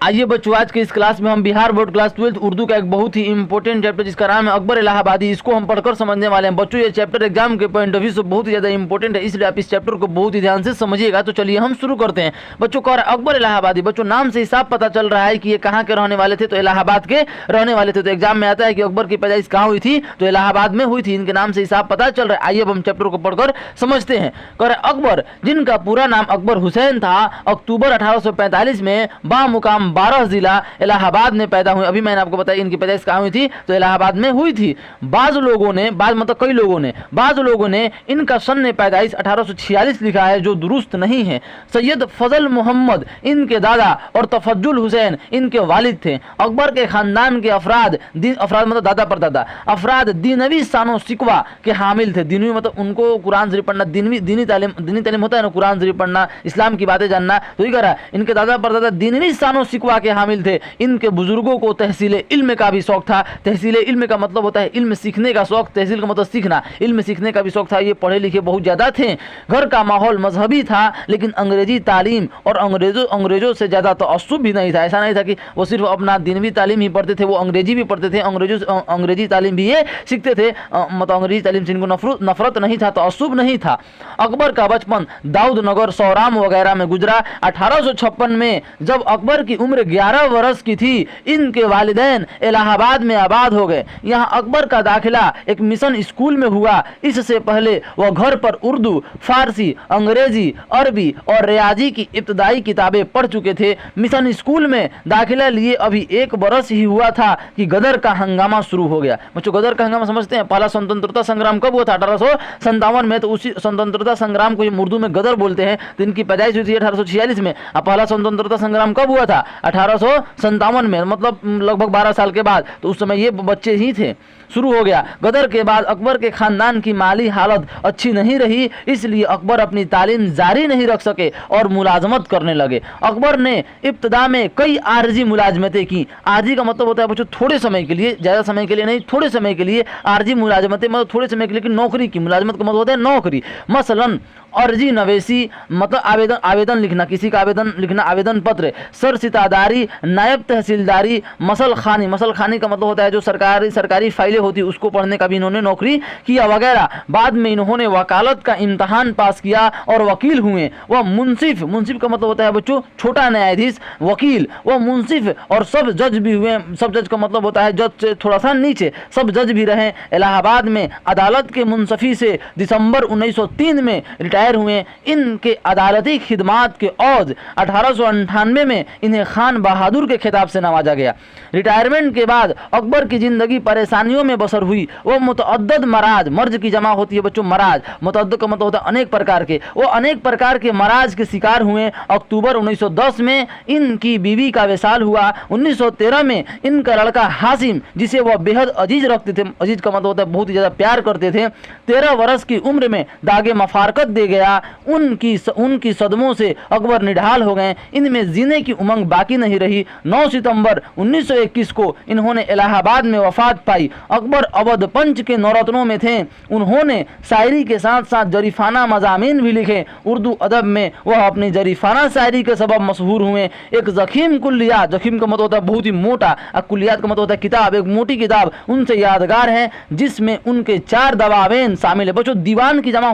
आइए बच्चों, आज के इस क्लास में हम बिहार बोर्ड क्लास 12 उर्दू का एक बहुत ही इंपॉर्टेंट चैप्टर जिसका नाम है अकबर इलाहाबादी, इसको हम पढ़कर समझने वाले हैं। बच्चों ये चैप्टर एग्जाम के पॉइंट ऑफ व्यू से बहुत ही ज़्यादा इंपॉर्टेंट है, इसलिए आप इस चैप्टर को बहुत ही ध्यान से समझिएगा। तो चलिए हम शुरू करते हैं। बच्चों कह रहा है अकबर इलाहाबादी, बच्चों नाम से ही साफ पता चल रहा है कि ये कहाँ के रहने वाले थे, तो इलाहाबाद के रहने वाले थे। तो एग्जाम में आता है कि अकबर की पैदाइश कहाँ हुई थी, तो इलाहाबाद में हुई थी। इनके नाम से ही साफ पता चल रहा है। आइए अब हम चैप्टर को पढ़कर समझते हैं। कह रहे अकबर, जिनका पूरा नाम अकबर हुसैन था, अक्टूबर 1845 में बामुकाम 12 जिला इलाहाबाद में पैदा हुए। अभी मैंने आपको बताया इनकी पैदाइश कहाँ हुई थी, तो इलाहाबाद में हुई थी। बाज लोगों ने बाज लोगों ने इनका सन पैदाइश 1846 लिखा है, जो दुरुस्त नहीं है। सैयद फजल मोहम्मद इनके दादा और तफज्जुल हुसैन इनके वालिद थे। अकबर के खानदान के अफराद मतलब दादा परदादा अफराद दीनवी सानो सिकवा के हामिल थे। दीनवी मतलब उनको कुरान शरीफ पढ़ना, दीनी तालीम होता है ना, कुरान शरीफ पढ़ना, इस्लाम की बातें जानना, तो ये कह रहा है इनके दादा परदादा दीनवी सानो सिकवा के हामिल थे। इनके बुजुर्गों को तहसील इल्म का भी शौक था। तहसील इल्म का मतलब होता है इल्म सीखने का शौक, तहसील का मतलब सीखना, इल्म सीखने का भी शौक था। ये पढ़े लिखे बहुत ज़्यादा थे। घर का माहौल मजहबी था, लेकिन अंग्रेजी तालीम और अंग्रेजों से ज़्यादा तअस्सुब भी नहीं था। ऐसा नहीं था कि वो सिर्फ अपना दीनवी तालीम ही पढ़ते थे, वो अंग्रेजी भी पढ़ते थे, अंग्रेजी तालीम भी ये सीखते थे। मतलब अंग्रेजी तालीम से इनको नफरत नहीं था, तअस्सुब नहीं था। अकबर का बचपन दाऊद नगर, सौराम वगैरह में गुजरा। 1856 में जब अकबर की उम्र 11 वर्ष की थी, इनके वालिदैन इलाहाबाद में आबाद हो गए। यहाँ अकबर का दाखिला एक मिशन स्कूल में हुआ। इससे पहले वह घर पर उर्दू, फारसी, अंग्रेजी, अरबी और रियाजी की इब्तदाई किताबें पढ़ चुके थे। मिशन स्कूल में दाखिला लिए अभी 1 बरस ही हुआ था कि गदर का हंगामा शुरू हो गया। बच्चों गदर का हंगामा समझते हैं? पहला स्वतंत्रता संग्राम कब हुआ था? 1857 में। तो उसी स्वतंत्रता संग्राम को उर्दू में गदर बोलते हैं। तो इनकी पैदाइश हुई थी 1846 में। अब पहला स्वतंत्रता संग्राम कब हुआ था? 1857 में, मतलब लगभग 12 साल के बाद। तो उस समय ये बच्चे ही थे। शुरू हो गया। गदर के बाद अकबर के खानदान की माली हालत अच्छी नहीं रही, इसलिए अकबर अपनी तालीम जारी नहीं रख सके और मुलाजमत करने लगे। अकबर ने इब्तदा में कई आरजी मुलाजमतें की। आरजी का मतलब होता है बच्चों थोड़े समय के लिए, ज़्यादा समय के लिए नहीं, थोड़े समय के लिए। आरजी मुलाजमतें मतलब थोड़े समय के लिए नौकरी की। मुलाजमत का मतलब होता है नौकरी। मसलन अर्जी नवेसी मतलब आवेदन लिखना, किसी का आवेदन लिखना, आवेदन पत्र, सर सितादारी, नायब तहसीलदारी, मसल खानी का मतलब होता है जो सरकारी फाइलें होती है उसको पढ़ने का भी इन्होंने नौकरी किया वगैरह। बाद में इन्होंने वकालत का इम्तहान पास किया और वकील हुए। वह मुंसिफ का मतलब होता है बच्चों छोटा न्यायाधीश, वकील, वह मुंसिफ और सब जज भी हुए। सब जज का मतलब होता है जज से थोड़ा सा नीचे, सब जज भी रहे। इलाहाबाद में अदालत के मुंसफी से दिसंबर 1903 में रिटायर हुए। इनके अदालती खिदमात के औज 1898 में इन्हें खान बहादुर के खिताब से नवाजा गया। रिटायरमेंट के बाद अकबर की जिंदगी परेशानियों में बसर हुई। वो मुतअद्दद मराज, मर्ज की जमा होती है बच्चों मराज, मुतअद्दद का मतलब होता है अनेक प्रकार के, वो अनेक प्रकार के मराज के शिकार हुए। अक्टूबर 1910 में इनकी बीवी का विशाल हुआ। 1913 में इनका लड़का हासिम, जिसे वह बेहद अजीज रखते थे, अजीज का मतलब होता है बहुत ही ज़्यादा प्यार करते थे, 13 वर्ष की उम्र में दागे मफारकत दे गया। उनकी सदमों से अकबर निढाल हो गए। इनमें जीने की उमंग बाकी नहीं रही। 9 सितंबर 1921 को इन्होंने इलाहाबाद में वफात पाई। अकबर अवध पंच के नौरत्नों में थे। उन्होंने शायरी के साथ साथ जरीफाना मज़ामीन भी लिखे। उर्दू अदब में वह अपनी जरीफाना शायरी के सबब मशहूर हुए। एक ज़ख़ीम कुल्लियात, ज़ख़ीम का मतलब होता है बहुत ही मोटा, और कुल्लियात का मतलब होता है किताब, एक मोटी किताब उनसे यादगार है, जिसमें उनके 4 दवावेन शामिल है। बच्चों दीवान की जमा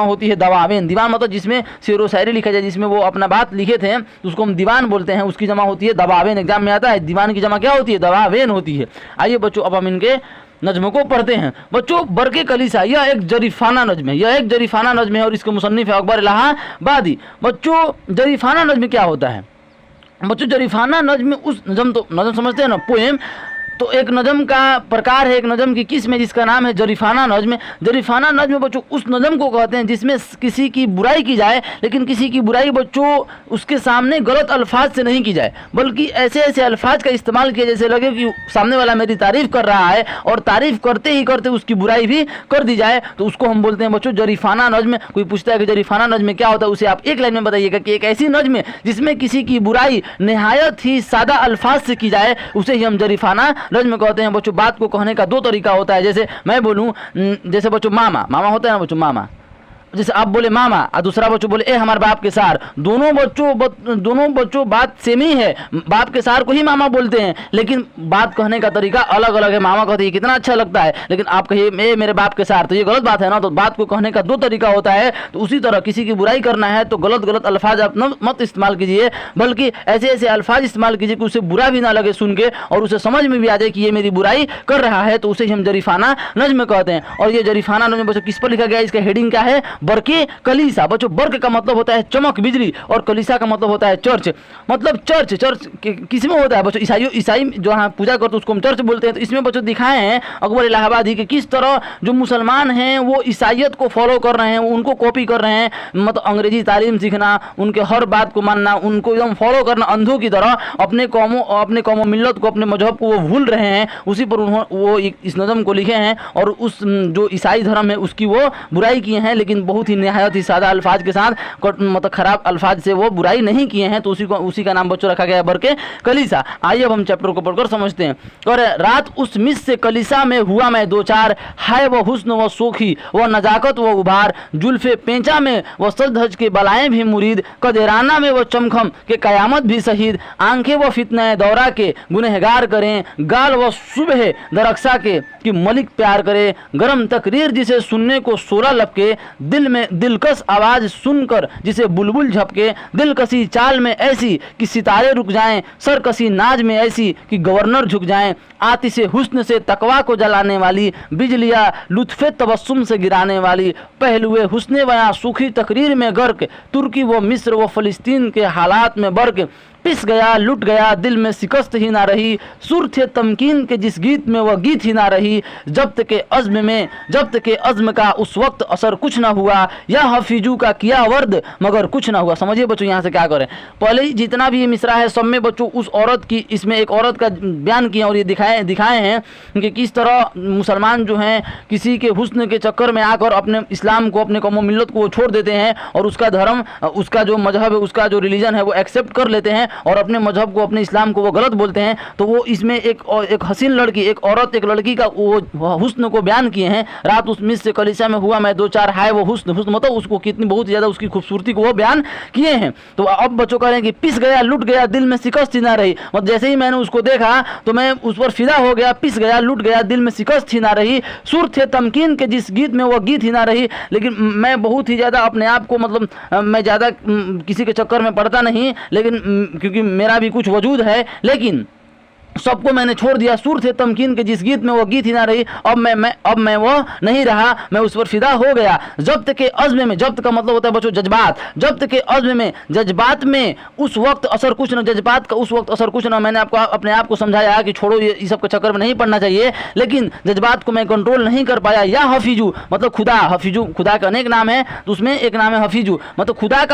होती है, दवावेन। दीवान मतलब जिसमें शेर व शायरी लिखा जाए, जिसमें वो अपना बात लिखे थे तो उसको हम दीवान बोलते हैं, उसकी जमा होती है दवावेन। एग्जाम में आता है दीवान की जमा क्या होती है? दवावेन होती है। आइए बच्चों अब हम इनके नज्मों को पढ़ते हैं। बच्चों बरके कलीसा यह एक जरीफाना नज्म है, और इसके मुसन्निफ है अकबर इलाहाबादी। बच्चों जरीफाना नज्म क्या होता है? बच्चों जरीफाना नज्म उस नज्म समझते हैं ना, पोएम। तो एक नज़म का प्रकार है, एक नज़म की किस्म है जिसका नाम है जरीफाना नज़्म। जरीफाना नज़्म बच्चों उस नज़म को कहते हैं जिसमें किसी की बुराई की जाए, लेकिन किसी की बुराई बच्चों उसके सामने गलत अल्फाज से नहीं की जाए, बल्कि ऐसे ऐसे अल्फाज का इस्तेमाल किया जैसे लगे कि सामने वाला मेरी तारीफ़ कर रहा है और तारीफ़ करते ही करते उसकी बुराई भी कर दी जाए, तो उसको हम बोलते हैं बच्चों जरीफाना नज़्म। कोई पूछता है कि जरीफाना नज़्म क्या होता है, उसे आप एक लाइन में बताइएगा कि एक ऐसी नज़्म जिसमें किसी की बुराई नहायत ही सादा अल्फाज से की जाए, उसे ही हम जरीफाना नज़्म कहते हैं। बच्चों बात को कहने का 2 तरीका होता है। जैसे मैं बोलूं, जैसे बच्चों मामा होता है ना बच्चों, मामा जैसे आप बोले मामा और दूसरा बच्चों बोले ए हमारे बाप के सार, दोनों बच्चों बात सेम ही है, बाप के सार को ही मामा बोलते हैं, लेकिन बात कहने का तरीका अलग अलग है। मामा कहते हैं कितना अच्छा लगता है, लेकिन आप कहिए ए मेरे बाप के सार, तो ये गलत बात है ना। तो बात को कहने का दो तरीका होता है। तो उसी तरह किसी की बुराई करना है तो गलत अल्फाज आप मत इस्तेमाल कीजिए, बल्कि ऐसे ऐसे अल्फाज इस्तेमाल कीजिए कि उसे बुरा भी ना लगे सुन के, और उसे समझ में भी आ जाए कि ये मेरी बुराई कर रहा है। तो उसे हम जरीफाना नज्म कहते हैं। और ये जरीफाना नज्म बच्चों किस पर लिखा गया है, इसका हेडिंग क्या है, बरके कलीसा। बच्चों बर्क का मतलब होता है चमक बिजली, और कलीसा का मतलब होता है चर्च। मतलब चर्च किस में होता है बच्चों, ईसाई जो हाँ पूजा करते हैं उसको हम चर्च बोलते हैं। तो इसमें बच्चों दिखाए हैं अकबर इलाहाबादी के किस तरह जो मुसलमान हैं वो ईसाइयत को फॉलो कर रहे हैं, उनको कॉपी कर रहे हैं। मतलब अंग्रेजी तालीम सीखना, उनके हर बात को मानना, उनको एकदम फॉलो करना अंधों की तरह, अपने कौमों मिल्लत को, अपने मजहब को वो भूल रहे हैं। उसी पर वो इस नज़म को लिखे हैं, और उस जो ईसाई धर्म है उसकी वो बुराई किए हैं, लेकिन बहुत ही नहायत ही सादा अल्फाज के साथ, मतलब खराब अल्फाज से वो बुराई नहीं किए हैं। तो उसी का नाम बच्चों रखा गया है बरके कलीसा। आइए अब हम चैप्टर को पढ़कर समझते हैं। और रात उस मिस से कलीसा में हुआ मैं दो चार, हाय वो हुस्न व सोखी व नजाकत व उभार, जुल्फे पेंचा में व सजधज के बलाएं भी मुरीद, कदेराना में वो चमखम के कयामत भी शहीद, आंखें वो फितना दौरा के गुनहगार करें, गाल व सुबह दरक्षा के कि मलिक प्यार करे, गरम तकरीर जिसे सुनने को सोला लपके, दिल में दिलकश आवाज सुनकर जिसे बुलबुल झपके, दिलकसी चाल में ऐसी कि सितारे रुक जाएं, सरकसी नाज में ऐसी कि गवर्नर झुक जाएं, आतिशे हुस्न से तकवा को जलाने वाली, बिजलियाँ लुत्फे तबस्सुम से गिराने वाली, पहलुए हुस्ने बयां सूखी तकरीर में गर्क, तुर्की व मिस्र व फलस्तीन के हालात में बर्क, पिस गया लुट गया दिल में शिकस्त ही ना रही, सुर थे तमकीन के जिस गीत में वह गीत ही ना रही, जब्त के अज़्म का उस वक्त असर कुछ ना हुआ, या हफीजू का किया वर्द मगर कुछ ना हुआ। समझिए बच्चों यहाँ से क्या करें, पहले ही जितना भी ये मिसरा है सब में बच्चों उस औरत की, इसमें एक औरत का बयान किया और ये दिखाए हैं कि किस तरह मुसलमान जो हैं किसी के हुस्न के चक्कर में आकर अपने इस्लाम को, अपने कौम मिल्लत को छोड़ देते हैं, और उसका धर्म, उसका जो मजहब है, उसका जो रिलीजन है वो एक्सेप्ट कर लेते हैं, और अपने मजहब को, अपने इस्लाम को वो गलत बोलते हैं। तो वो इसमें एक हसीन लड़की, एक औरत, एक लड़की का वो हुस्न को बयान किए हैं। रात उस मिस से कलीसा में हुआ मैं दो चार, हाय वो हुस्न मतलब उसको कितनी बहुत ज़्यादा उसकी खूबसूरती को वो बयान किए हैं। तो अब बच्चों कह रहे हैं कि पिस गया लुट गया दिल में शिकस्त ही ना रही, मतलब जैसे ही मैंने उसको देखा तो मैं उस पर फिदा हो गया, पिस गया लुट गया दिल में शिकस्त ही ना रही, सुर थे तमकीन के जिस गीत में वो गीत ही ना रही। लेकिन मैं बहुत ही ज़्यादा अपने आप को, मतलब मैं ज़्यादा किसी के चक्कर में पड़ता नहीं, लेकिन क्योंकि मेरा भी कुछ वजूद है, लेकिन सबको मैंने छोड़ दिया। सुर थे तमकीन के जिस गीत में वो गीत ही ना रही, अब मैं वो नहीं रहा, मैं उस पर फिदा हो गया। जब्त के अज़्म में, जब्त का मतलब होता है बच्चों जज्बात, जब्त के अज़्म में, जज्बात में उस वक्त असर कुछ न, जज्बात का उस वक्त असर कुछ ना। मैंने आपको अपने आप को समझाया कि छोड़ो ये सब के चक्कर में नहीं पड़ना चाहिए, लेकिन जज्बात को मैं कंट्रोल नहीं कर पाया। या हफीजू मतलब खुदा, हफीजू खुदा का अनेक नाम है, तो उसमें एक नाम है हफीजू, मतलब खुदा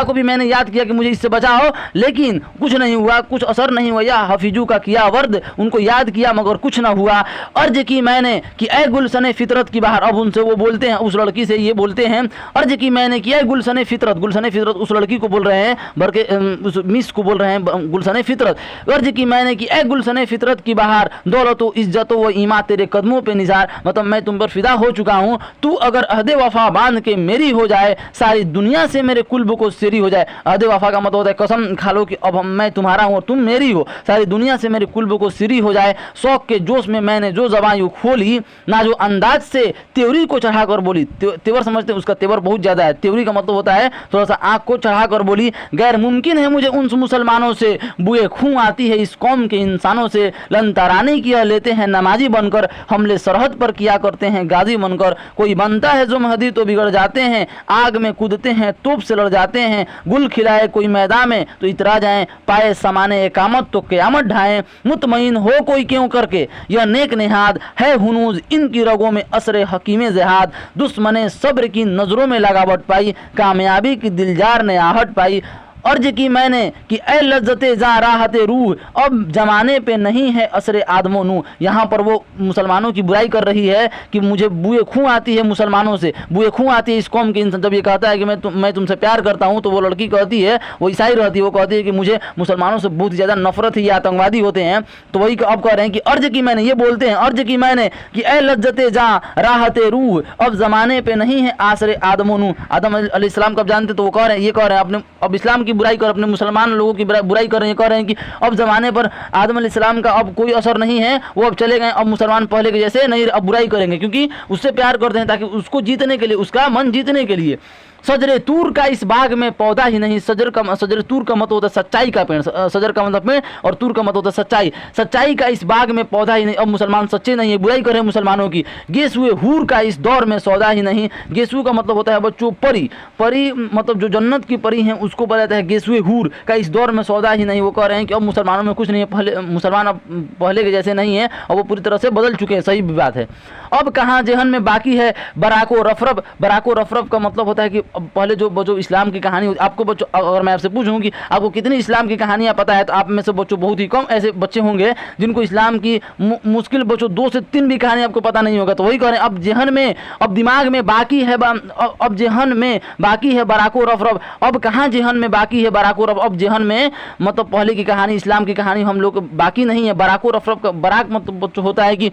को भी मैंने याद किया कि मुझे इससे बचाओ, लेकिन कुछ नहीं हुआ, कुछ असर नहीं हुआ। या हफीजू का किया वर्द, उनको याद किया मगर कुछ ना हुआ। अर्ज की मैंने कि ऐ गुलशने फितरत की बाहर, अब उनसे वो बोलते हैं, उस लड़की से ये बोलते हैं, अर्ज की मैंने कि ऐ गुलशने फितरत उस लड़की को बोल रहे हैं, बल्कि उस मिस को बोल रहे हैं गुलशने फितरत, अर्ज की मैंने कि ऐ गुलशने फितरत की बाहर, दौलतो इज्जतो व ईमा तेरे कदमों पे निसार, मतलब मैं तुम पर फिदा हो चुका हूँ, तू अगर अहदे वफा बांध के मेरी हो जाए, सारी दुनिया से मेरे कुल्ब को सिरी हो जाए। अहदे वफा का मतलब होता है कसम खा लो कि अब मैं तुम्हारा हूँ और तुम मेरी हो, सारी दुनिया से मेरे कुल्ब को सिरी हो जाए। शौक के जोश में मैंने जो ज़बान यूँ खोली, ना जो अंदाज से त्योरी को चढ़ाकर बोली, तेवर समझते हैं, उसका तेवर बहुत ज़्यादा है। त्योरी का मतलब होता है थोड़ा सा आँख को चढ़ाकर बोली, गैर मुमकिन है मुझे उन मुसलमानों से, बुए खून आती है इस कौम के इंसानों से, लन तराने किया लेते हैं नमाजी बनकर, हमले सरहद पर किया करते हैं गाजी बनकर, कोई बनता है जो महदी तो बिगड़ जाते हैं, आग में कूदते हैं तोप से लड़ जाते हैं, गुल खिलाए कोई मैदान में तो इतरा जाएं, पाए समाने एकामत तो क़यामत ढाएं, मुतमईन हो कोई क्यों करके यह नेक निहाद है हुनूज इनकी रगों में असरे हकीमे जिहाद, दुश्मने सब्र की नजरों में लगावट पाई, कामयाबी की दिलजार ने आहट पाई, अर्ज की मैंने कि ए लज्जते जा राहते रूह, अब जमाने पे नहीं है असरे आदमो नू। यहाँ पर वो मुसलमानों की बुराई कर रही है कि मुझे बुए खूं आती है मुसलमानों से, बुए खूं आती है इस कौम के इंसान। जब ये कहता है कि मैं तुमसे प्यार करता हूँ, तो वो लड़की कहती है, वो ईसाई रहती है, वो कहती है कि मुझे मुसलमानों से बहुत ज़्यादा नफरत है, ये आतंकवादी होते हैं। तो वही अब कह रहे हैं कि अर्ज की मैंने, ये बोलते हैं अर्ज की मैंने कि ए लज्जते जा राहते रूह, अब जमाने पे नहीं है आसरे आदमो नू। आदम अलैहिस्सलाम कब जानते, तो वो कह रहे हैं, ये कह रहे हैं अपने अब इस्लाम की बुराई कर, अपने मुसलमान लोगों की बुराई कर रहे हैं, कह रहे हैं कि अब ज़माने पर आदम अलैहिस्सलाम का अब कोई असर नहीं है, वो अब चले गए, अब मुसलमान पहले के जैसे नहीं, अब बुराई करेंगे, क्योंकि उससे प्यार करते हैं, ताकि उसको जीतने के लिए, उसका मन जीतने के लिए। सजरे तूर का इस बाग में पौधा ही नहीं, सजरे तूर का मतलब होता है सच्चाई का पेड़, सजर का मतलब पेड़ और तूर का मतलब होता है सच्चाई, सच्चाई का इस बाग में पौधा ही नहीं। अब मुसलमान सच्चे नहीं है, बुराई कर रहे हैं मुसलमानों की। गेसुए हूर का इस दौर में सौदा ही नहीं, गेसुए का मतलब होता है बच्चों परी, परी मतलब जो जन्नत की परी हैं उसको बोला जाता है गेसुए हूर का इस दौर में सौदा ही नहीं। वो कह रहे हैं कि अब मुसलमानों में कुछ नहीं है, पहले मुसलमान अब पहले के जैसे नहीं है, और वो पूरी तरह से बदल चुके हैं, सही बात है। अब कहाँ जहन में बाकी है बराको रफरफ, बराको रफरफ का मतलब होता है कि पहले जो इस्लाम की कहानी होती, आपको बच्चों अगर मैं आपसे पूछूं कि आपको कितनी इस्लाम की कहानियां पता है, तो आप में से बच्चों बहुत ही कम ऐसे बच्चे होंगे जिनको इस्लाम की मुश्किल बच्चों 2 से 3 भी कहानी आपको पता नहीं होगा। तो वही कह रहे हैं अब जहन में, अब दिमाग में बाकी है, अब जहन में बाकी है बराको रफरफ। अब कहाँ जहन में बाकी है बराको रफ, अब जहन में मतलब पहले की कहानी, इस्लाम की कहानी हम लोग बाकी नहीं है। बराको रफरफ का बराक मतलब बच्चों होता है कि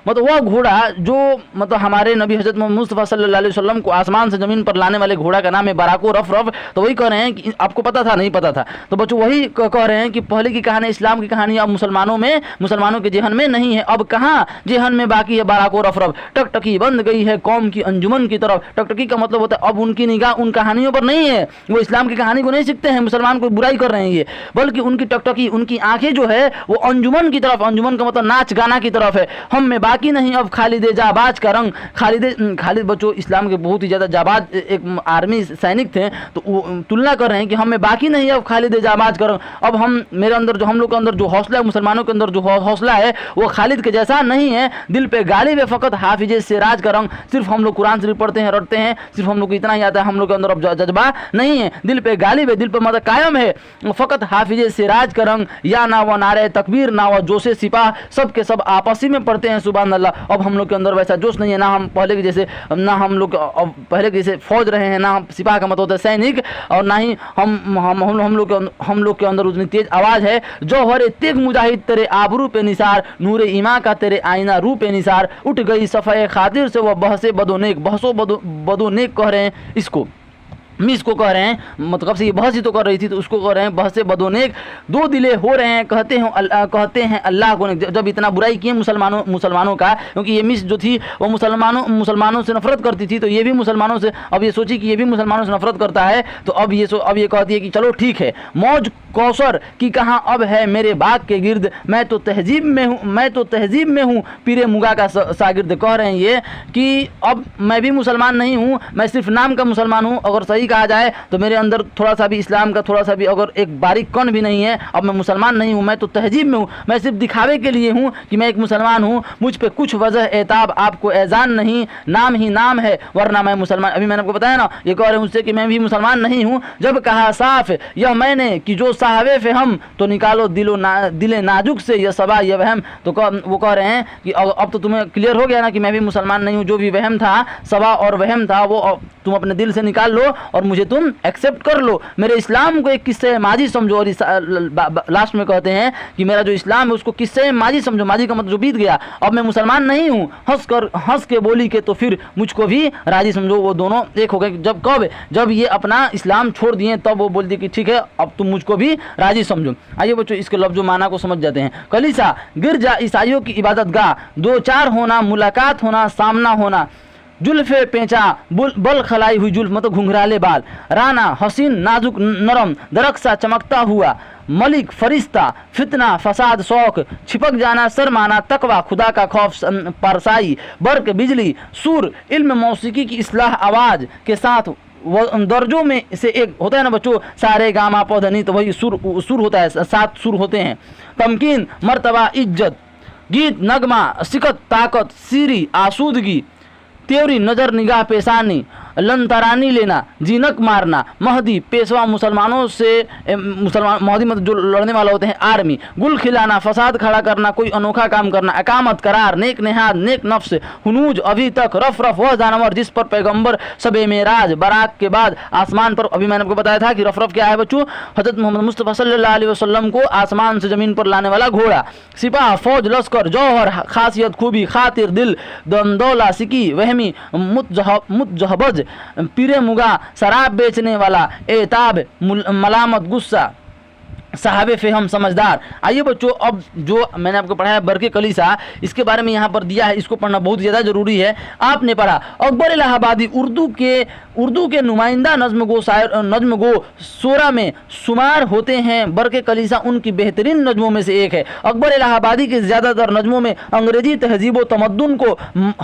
मतलब वह घोड़ा जो मतलब हमारे नबी हज़रत मुस्तफ़ा सल्लल्लाहु अलैहि वसल्लम को आसमान से ज़मीन पर लाने वाले घोड़ा का नाम है बराको रफ़रफ़। तो वही कह रहे हैं कि आपको पता था, नहीं पता था, तो बच्चों वही कह रहे हैं कि पहले की कहानी, इस्लाम की कहानी अब मुसलमानों के जहन में नहीं है। अब कहाँ जहन में बाकी है बराको रफ़रफ़। टकटकी बंद गई है कौम की अंजुमन की तरफ। टकटकी का मतलब होता है अब उनकी निगाह उन कहानियों पर नहीं है, वो इस्लाम की कहानी को नहीं सीखते हैं, मुसलमान को बुराई कर रहे हैं ये, बल्कि उनकी टकटकी, उनकी आंखें जो है वो अंजुमन की तरफ, अंजुमन का मतलब नाच गाना की तरफ है। हम में बाकी नहीं अब खालिद जाबाज का रंग। खालिद बच्चों इस्लाम के बहुत ही ज़्यादा जाबाज एक आर्मी सैनिक थे, तो तुलना कर रहे हैं कि हमें बाकी नहीं अब खालिद जाबाज का रंग। अब मेरे अंदर जो, हम लोग के अंदर जो हौसला है, मुसलमानों के अंदर जो हौसला है वो खालिद के जैसा नहीं है। दिल पे गालिब है फ़कत हाफिज सिराज का रंग। सिर्फ हम लोग कुरान शरीफ पढ़ते हैं, रटते हैं, सिर्फ हम लोग को इतना ही आता है, हम लोग के अंदर अब जज्बा नहीं है। दिल पे गालिब है, दिल पे मतलब कायम है फ़कत हाफिज सिराज का रंग। या ना वो नारे तकबीर ना वो जोशे सिपाह, सब के सब आपस ही में पढ़ते हैं सुभान अल्लाह। अब हम लोग के अंदर वैसा जोश नहीं है, ना हम पहले के जैसे, ना हम लोग पहले के जैसे फौज रहे हैं, ना हम सिपाह का मतलब होता है सैनिक, और ना ही हम लोग के अंदर उतनी तेज आवाज़ है। जौहर तेग मुजाहिद तेरे आबरू पे निसार, नूर ईमा का तेरे आईना रू पे निसार। उठ गई सफ़े खातिर से वह बहसे बदोनेक, बहसो बदोनेक कह रहे हैं इसको, मिस को कह रहे हैं, मतलब से ये बहस ही तो कर रही थी, तो उसको कह रहे हैं बहसे बदोनेक। 2 दिले हो रहे हैं कहते हैं अल्लाह को, जब इतना बुराई किए मुसलमानों का, क्योंकि ये मिस जो थी वो मुसलमानों से नफरत करती थी, तो ये भी मुसलमानों से, अब ये सोची कि ये भी मुसलमानों से नफरत करता है, तो अब ये कहती है कि चलो ठीक है, मौज कौसर की कहाँ अब है मेरे बाग के गिर्द, मैं तो तहजीब में हूँ पीरे मुगा का शागिर्द। कह रहे हैं ये कि अब मैं भी मुसलमान नहीं हूँ, मैं सिर्फ नाम का मुसलमान हूँ। अगर सही कहा जाए तो मेरे अंदर थोड़ा सा भी इस्लाम का थोड़ा सा भी अगर एक बारीक कण भी नहीं है, अब मैं मुसलमान नहीं हूँ, मैं तो तहजीब में हूँ, मैं सिर्फ दिखावे के लिए हूँ कि मैं एक मुसलमान हूँ। मुझ पे कुछ वजह एताब आपको एजान नहीं, नाम ही नाम है वरना मैं मुसलमान। अभी मैंने आपको बताया ना, ये कह रहे हैं उससे कि मैं भी मुसलमान नहीं हूँ। जब कहा साफ यह मैंने कि जो साहबे हम तो निकालो दिले नाजुक से यह सबा यह वहम। तो वो कह रहे हैं कि अब तो तुम्हें क्लियर हो गया ना कि मैं भी मुसलमान नहीं हूँ, जो भी वहम था, सबा और वहम था, वो तुम अपने दिल से निकाल लो और मुझे तुम एक्सेप्ट कर लो। मेरे इस्लाम को एक किस्से माजी समझो, और लास्ट में कहते हैं कि मेरा जो इस्लाम है उसको किस्से माजी समझो। माजी का मतलब जो बीत गया, अब मैं मुसलमान नहीं हूँ, हंस के बोली के तो फिर मुझको भी राजी समझो। वो दोनों एक हो गए। जब ये अपना इस्लाम छोड़ दिए तब वो बोल दी कि ठीक है अब तुम मुझको भी राजी समझो। आइए बच्चों इसके लफ्ज़ माना को समझ जाते हैं। कलीसा गिरजा ईसाइयों की इबादत गाह, 2-4 होना, मुलाकात होना, सामना होना, जुल्फे पेंचा बल खलाई हुई जुल्फ मतलब घुंघराले बाल, राना हसीन नाजुक नरम, दरख्सा चमकता हुआ, मलिक फरिश्ता, फितना फसाद शौक, छिपक जाना शर्माना, तकवा खुदा का खौफ परसाई, बर्क बिजली, सुर इल्म मौसीकी की इस्लाह आवाज़ के साथ दर्जों में से एक होता है ना बच्चों, सारे गामा पौधनी, तो वही सुर होता है, 7 सुर होते हैं। तमकीन मर्तबा इज्जत, गीत नगमा, सिकत ताकत, सीरी आसूदगी, त्योरी नज़र निगाह पेशानी, लंतरानी लेना, जीनक मारना, महदी पेशवा मुसलमानों से महदी मतलब जो लड़ने वाले होते हैं आर्मी, गुल खिलाना, फसाद खड़ा करना, कोई अनोखा काम करना, अकामत करार, नेक नेहाद, नेक नफ्स, हुनूज अभी तक, रफ रफ वह जानवर जिस पर पैगंबर शबे मेराज बरात के बाद आसमान पर, अभी मैंने आपको बताया था कि रफ रफ क्या है बच्चों, हजरत मोहम्मद मुस्तफ़ा सल्लल्लाहु अलैहि वसल्लम को आसमान से जमीन पर लाने वाला घोड़ा, सिपाह फौज लश्कर जौहर खासियत खूबी खातिर दिल दंदौला सिकी वहमी मुतजहबज पीरे मुगा शराब बेचने वाला एताब मलामत गुस्सा साहबे फ़हम समझदार। आइए बच्चों, अब जो मैंने आपको पढ़ाया बरके कलीसा, इसके बारे में यहाँ पर दिया है, इसको पढ़ना बहुत ज़्यादा ज़रूरी है। आपने पढ़ा अकबर इलाहाबादी उर्दू के नुमाइंदा नज़्म गो 16 में शुमार होते हैं। बरके कलीसा उनकी बेहतरीन नज़मों में से एक है। अकबर इलाहाबादी की ज़्यादातर नज़मों में अंग्रेज़ी तहजीब व तमद्दुन को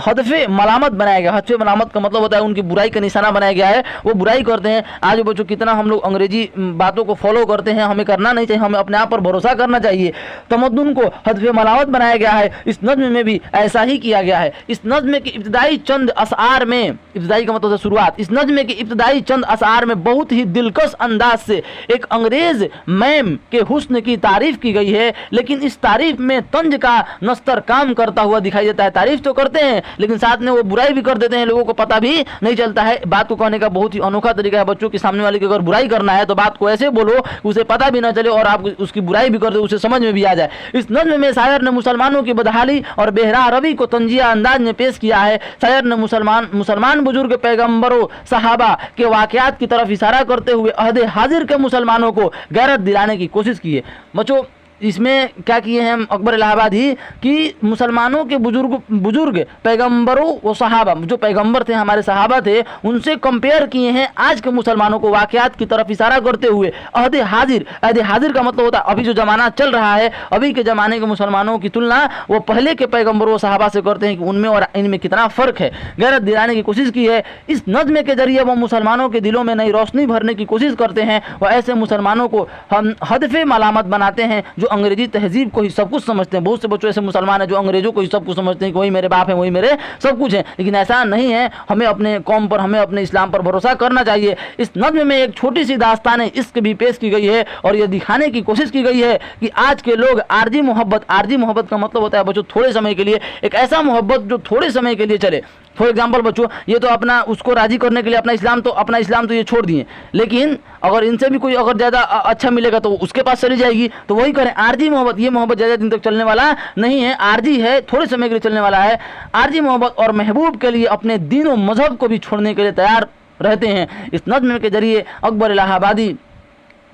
हदफ़े मलामत बनाया गया। हदफ़े मलामत का मतलब होता है उनकी बुराई का निशाना बनाया गया है, वो बुराई करते हैं। आज बच्चों कितना हम लोग अंग्रेज़ी बातों को फॉलो करते हैं, हमें करना नहीं चाहिए, हमें अपने आप पर भरोसा करना चाहिए। तमद्दुन को हदफ़े मलामत बनाया गया है। इस नज़्म में भी ऐसा ही किया गया है। इस नज़्म के इब्तिदाई चंद अशआर में, इब्तिदाई का मतलब है शुरुआत, इस नज़्म के इब्तिदाई चंद अशआर में बहुत ही दिलकश अंदाज से एक अंग्रेज़ मैम के हुस्न की तारीफ़ की गई है, लेकिन इस तारीफ़ में तंज का नस्तर काम करता हुआ दिखाई देता है। तारीफ़ तो करते हैं लेकिन साथ में वो बुराई भी कर देते हैं, लोगों को पता भी नहीं चलता है। बात को कहने का बहुत ही अनोखा तरीका है बच्चों, कि सामने वाले की अगर बुराई करना है तो बात को ऐसे बोलो उसे पता भी ना चले और आप उसकी बुराई भी कर दो, उसे समझ में भी आ जाए। इस नज़्म में शायर ने मुसलमानों की बदहाली और बेहरा रवि को तंजिया अंदाज में पेश किया है। शायर ने मुसलमान बुजुर्ग पैगंबरों सहाबा के वाक़यात की तरफ इशारा करते हुए अहद हाजिर के मुसलमानों को गैरत दिलाने की कोशिश की है। बच्चों इसमें क्या किए हैं हम अकबर इलाहाबादी कि मुसलमानों के बुजुर्ग पैगंबरों व सहाबा, जो पैगंबर थे हमारे सहाबा थे, उनसे कंपेयर किए हैं आज के मुसलमानों को, वाक़यात की तरफ इशारा करते हुए। अहद हाजिर का मतलब होता है अभी जो ज़माना चल रहा है, अभी के ज़माने के मुसलमानों की तुलना वो पहले के पैगंबरों व सहाबा से करते हैं कि उनमें और इनमें कितना फ़र्क है। गैरत दिलाने की कोशिश की है। इस नज़्म के ज़रिए वो मुसलमानों के दिलों में नई रोशनी भरने की कोशिश करते हैं। वह ऐसे मुसलमानों को हम हदफ़े मलामत बनाते हैं जो अंग्रेजी तहजीब को ही सब कुछ समझते हैं। बहुत से बच्चों ऐसे मुसलमान हैं जो अंग्रेजों को ही सब कुछ समझते हैं कि वही मेरे बाप हैं, वही मेरे सब कुछ हैं, लेकिन ऐसा नहीं है। हमें अपने कौम पर, हमें अपने इस्लाम पर भरोसा करना चाहिए। इस नज़्म में एक छोटी सी दास्तान इश्क भी पेश की गई है और ये दिखाने की कोशिश की गई है कि आज के लोग आरजी मोहब्बत का मतलब होता है बच्चों थोड़े समय के लिए, एक ऐसा मोहब्बत जो थोड़े समय के लिए चले। फॉर एग्जाम्पल बच्चों, ये तो अपना उसको राज़ी करने के लिए अपना इस्लाम तो ये छोड़ दिए, लेकिन अगर इनसे भी कोई अगर ज़्यादा अच्छा मिलेगा तो उसके पास चली जाएगी, तो वही करें। आरजी मोहब्बत, ये मोहब्बत ज़्यादा दिन तक चलने वाला नहीं है, आरजी है, थोड़े समय के लिए चलने वाला है। आरजी मोहब्बत और महबूब के लिए अपने दीन और मजहब को भी छोड़ने के लिए तैयार रहते हैं। इस नज़्म के जरिए अकबर इलाहाबादी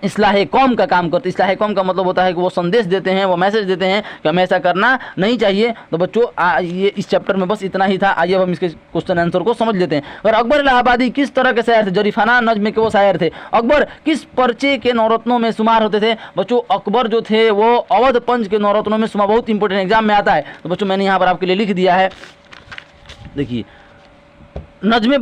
इस्लाह कौम का काम करते। इस्लाह कौम का मतलब होता है कि वो संदेश देते हैं, वो मैसेज देते हैं कि हमें ऐसा करना नहीं चाहिए। तो बच्चों ये इस चैप्टर में बस इतना ही था। आइए अब हम इसके क्वेश्चन आंसर को समझ लेते हैं। और अकबर इलाहाबादी किस तरह के शायर थे? जरीफाना नज़्म के वो शायर थे। अकबर किस पर्चे के नौरत्नों में शुमार होते थे? बच्चों अकबर जो थे वो अवध पंच के नौरत्नों में शुमार, बहुत इंपॉर्टेंट एग्जाम में आता है। तो बच्चों मैंने यहाँ पर आपके लिए लिख दिया है, देखिए नज़्म,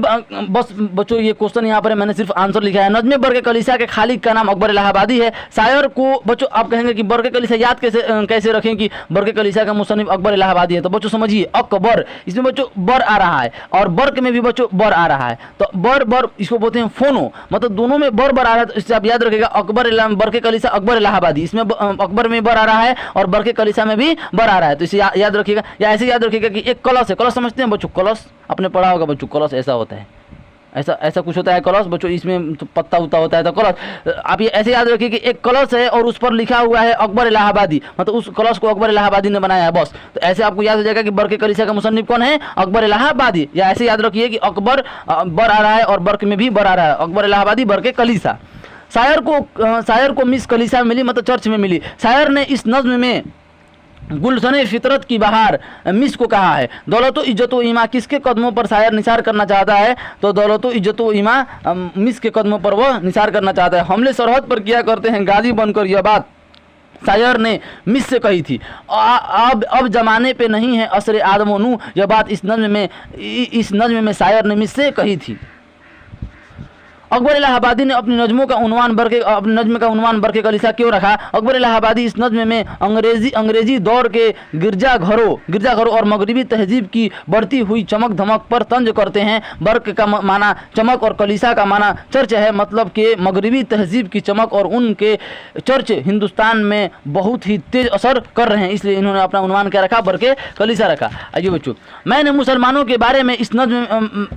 बस बच्चों ये क्वेश्चन यहाँ पर है, मैंने सिर्फ आंसर लिखा है। नज़्म बरके कलीसा के खालिक का नाम अकबर इलाहाबादी है। शायर को बच्चों आप कहेंगे कि बरके कलीसा याद कैसे रखें कि बरके कलीसा का मुसन्निफ अकबर इलाहाबादी है? तो बच्चों समझिए, अकबर, इसमें बच्चों बर आ रहा है और बर्क में भी बच्चों बर आ रहा है, तो बर इसको बोलते हैं फोनो, मतलब दोनों में बर आ रहा है। तो इससे आप याद रखिएगा बरके कलीसा अकबर इलाहाबादी, इसमें अकबर में बर आ रहा है और बरके कलीसा में भी बर आ रहा है। तो इसे याद रखिएगा, या ऐसे याद रखिएगा कि एक कलश है। कलश समझते हैं बच्चों? कलश आपने पढ़ा होगा बच्चों, कलश ऐसा होता है, ऐसा कुछ होता है कलश बच्चों, इसमें तो पत्ता उता होता है। तो कलश आप ये ऐसे याद रखिए कि एक कलश है और उस पर लिखा हुआ है अकबर इलाहाबादी, मतलब उस कलश को अकबर इलाहाबादी ने बनाया है, बस। तो ऐसे आपको याद हो जाएगा कि बरके कलीसा का मुसन्निफ कौन है? अकबर इलाहाबादी। या ऐसे याद रखिए कि अकबर बर आ रहा है और बर्क में भी बर आ रहा है, अकबर इलाहाबादी बरके कलीसा। शायर को मिस कलीसा मिली, मतलब चर्च में मिली। शायर ने इस नज़्म में गुलशने फितरत की बहार मिस को कहा है। दौलतो इज्जतो ईमा किसके कदमों पर शायर निसार करना चाहता है? तो दौलतो इज्जतो ईमा मिस के कदमों पर वह निसार करना चाहता है। हमले सरहद पर किया करते हैं गाजी बनकर, यह बात शायर ने मिस से कही थी। अब जमाने पे नहीं है असरे आदमोनू, यह बात इस नज़्म में शायर ने मिस से कही थी। अकबर इलाहाबादी ने अपनी नज़्म का उन्वान बरके कलीसा क्यों रखा? अकबर इलाहाबादी इस नज़्म में अंग्रेजी दौर के गिरजाघरों और मगरबी तहजीब की बढ़ती हुई चमक धमक पर तंज करते हैं। बर्क का माना चमक और कलीसा का माना चर्च है, मतलब कि मगरबी तहजीब की चमक और उनके चर्च हिंदुस्तान में बहुत ही तेज असर कर रहे हैं, इसलिए इन्होंने अपना उन्वान क्या रखा? बरके कलीसा रखा। आइए बच्चों, मैंने मुसलमानों के बारे में इस नज़्म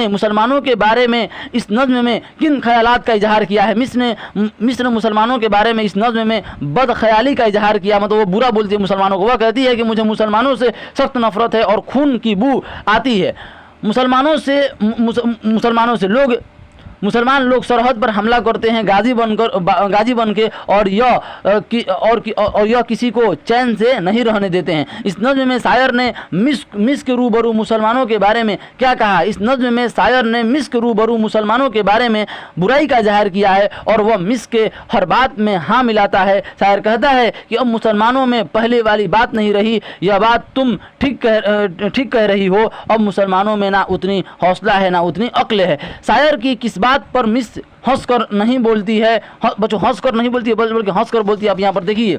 मुसलमानों के बारे में इस नज़्म में किन ख्यालात का इजहार किया है? मिस्र ने मुसलमानों के बारे में इस नज़्म में बदख्याली का इजहार किया, मतलब वो बुरा बोलती है मुसलमानों को। वह कहती है कि मुझे मुसलमानों से सख्त नफरत है और खून की बू आती है। मुसलमान लोग सरहद पर हमला करते हैं गाजी बन के और यह किसी को चैन से नहीं रहने देते हैं। इस नज़्म में शायर ने मिस्र के रूबरू मुसलमानों के बारे में क्या कहा? इस नज़्म में शायर ने मिस्र के रूबरू मुसलमानों के बारे में बुराई का इजहार किया है और वह मिस्र के हर बात में हाँ मिलाता है। शायर कहता है कि अब मुसलमानों में पहले वाली बात नहीं रही, यह बात तुम ठीक कह रही हो। अब मुसलमानों में ना उतनी हौसला है ना उतनी अक्ल है। शायर की किस बात पर मिस्र हंस कर नहीं बोलती है? बच्चों, हंस कर नहीं बोलती है बल्कि हंस कर बोलती है। आप यहाँ पर देखिए,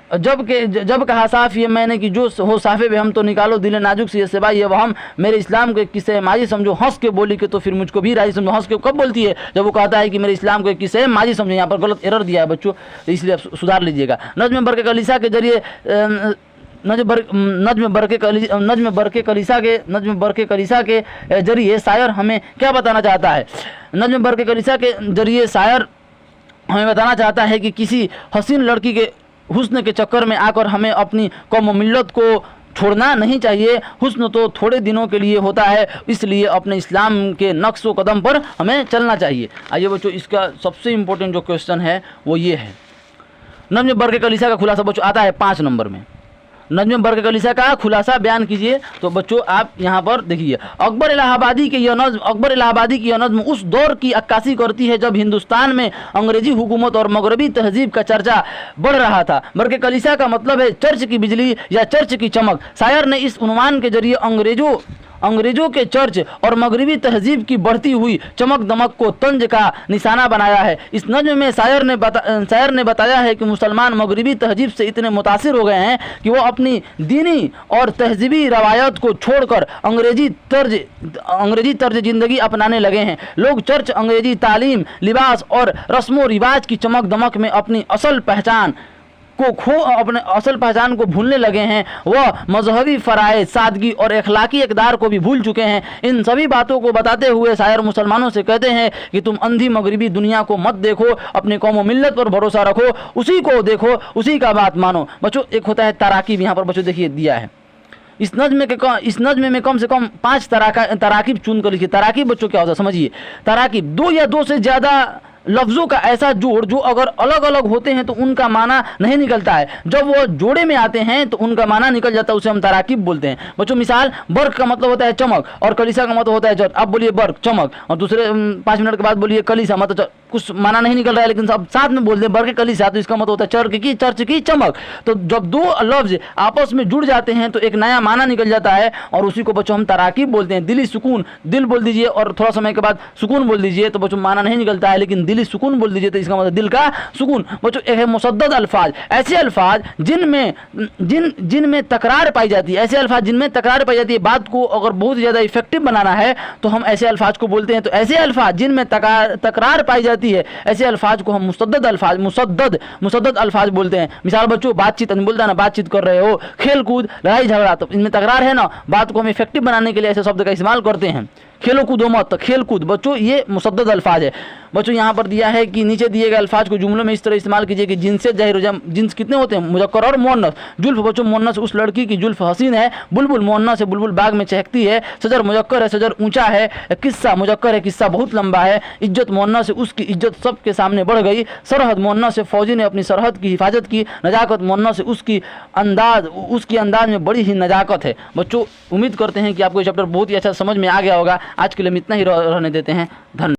जब कहा साफ ये मैंने कि जो हो साफे भी हम तो निकालो दिल नाजुक से ये सिवा ये वहम, मेरे इस्लाम के किस्से माजी समझो हंस के बोली के तो फिर मुझको भी राजी समझो। हंस के कब बोलती है? जब वो कहता है कि मेरे इस्लाम के किस्से माजी समझो। यहाँ पर गलत एरर दिया है बच्चों, इसलिए आप सुधार लीजिएगा। नज़्म बरके कलीसा के जरिए नज़्म बरके कलीसा के जरिए शायर हमें क्या बताना चाहता है? नज़्म बरके कलीसा के जरिए शायर हमें बताना चाहता है कि किसी हसीन लड़की के हुस्न के चक्कर में आकर हमें अपनी कौम मिल्लत को छोड़ना नहीं चाहिए। हुस्न तो थोड़े दिनों के लिए होता है, इसलिए अपने इस्लाम के नक्श व कदम पर हमें चलना चाहिए। आइए बच्चों, इसका सबसे इम्पोर्टेंट जो क्वेश्चन है वो ये है। नज़्म बरके कलीसा का खुलासा बच्चों आता है 5 नंबर में। नज़्म बरके कलीसा का खुलासा बयान कीजिए। तो बच्चों आप यहाँ पर देखिए, अकबर इलाहाबादी की यह नज़्म उस दौर की अक्कासी करती है जब हिंदुस्तान में अंग्रेजी हुकूमत और मगरबी तहजीब का चर्चा बढ़ रहा था। बरके कलीसा का मतलब है चर्च की बिजली या चर्च की चमक। शायर ने इस उन्वान के जरिए अंग्रेजों के चर्च और मगरबी तहजीब की बढ़ती हुई चमक दमक को तंज का निशाना बनाया है। इस नज़्म में शायर ने बताया है कि मुसलमान मगरबी तहजीब से इतने मुतासिर हो गए हैं कि वो अपनी दीनी और तहजीबी रवायत को छोड़कर अंग्रेजी तर्ज ज़िंदगी अपनाने लगे हैं। लोग चर्च, अंग्रेजी तालीम, लिबास और रस्मों रिवाज की चमक दमक में अपनी असल पहचान को भूलने लगे हैं। वह मजहबी फ़राइज़, सादगी और अखलाकी इक़दार को भी भूल चुके हैं। इन सभी बातों को बताते हुए शायर मुसलमानों से कहते हैं कि तुम अंधी मगरबी दुनिया को मत देखो, अपने कौम व मिल्लत पर भरोसा रखो, उसी को देखो, उसी का बात मानो। बच्चों एक होता है तराकीब, यहाँ पर बच्चों देखिए दिया है। इस नज़्म में कम से कम 5 तराकीब चुन कर लिखिए। तराकीब बच्चों क्या होता है समझिए। तराकीब 2 या 2 से ज़्यादा लफ्ज़ों का ऐसा जोड़ जो अगर अलग अलग होते हैं तो उनका माना नहीं निकलता है, जब वो जोड़े में आते हैं तो उनका माना निकल जाता है, उसे हम तराकीब बोलते हैं। बच्चों मिसाल, बर्क का मतलब होता है चमक और कलीसा का मतलब होता है चर्च। अब बोलिए बर्क चमक और दूसरे 5 मिनट के बाद बोलिए कलीसा, मतलब कुछ माना नहीं निकल रहा है लेकिन सब साथ में बोल दें बर्क कलीसा, तो इसका मतलब होता है चर्च की चमक। तो जब 2 लफ्ज़ आपस में जुड़ जाते हैं तो एक नया माना निकल जाता है और उसी को बच्चों हम तराकीब बोलते हैं। दिली सुकून, दिल बोल दीजिए और थोड़ा समय के बाद सुकून बोल दीजिए तो बच्चों माना नहीं निकलता है, लेकिन दिली सुकून बोल दीजिए तो इसका मतलब दिल का सुकून। बच्चों एक है मुसद्दद अल्फाज, ऐसे अल्फाज जिनमें तकरार पाई जाती है। ऐसे अल्फाज जिनमें तकरार पाई जाती है, बात को अगर बहुत ज़्यादा इफेक्टिव बनाना है तो हम ऐसे अल्फाज को बोलते हैं। तो ऐसे अल्फाज जिनमें तकरार पाई जाती है, ऐसे अल्फाज को हम मुसद्दद अल्फाज बोलते हैं। मिसाल बच्चों, बातचीत बोलता है ना, बातचीत कर रहे हो, खेल कूद, लड़ाई झगड़ा, तो इनमें तकरार है ना, बात को हम इफेक्टिव बनाने के लिए ऐसे शब्द का इस्तेमाल करते हैं। खेलो कूदो मत, तो खेल कूद बच्चों ये मुसद्दद अल्फाज है। बच्चों यहाँ पर दिया है कि नीचे दिए गए अल्फाज को जुमलों में इस तरह इस्तेमाल कीजिए कि जिनसे जाहिर हो जाए। जिन्स कितने होते हैं? मुज़क्कर और मुअन्नस। जुल्फ बच्चों मुअन्नस, उस लड़की की जुल्फ हसीन है। बुलबुल मुअन्नस है, बुलबुल बाग में चहकती है। सजर मुज़क्कर है, सजर ऊंचा है। किस्सा मुज़क्कर है, किस्सा बहुत लंबा है। इज्जत मुअन्नस है, उसकी इज्जत सबके सामने बढ़ गई। सरहद मुअन्नस है, फौजी ने अपनी सरहद की हिफाजत की। नजाकत मुअन्नस है, उसकी अंदाज में बड़ी ही नजाकत है। बच्चों उम्मीद करते हैं कि आपको ये चैप्टर बहुत ही अच्छा समझ में आ गया होगा। आज के लिए हम इतना ही रहने देते हैं। धन्यवाद।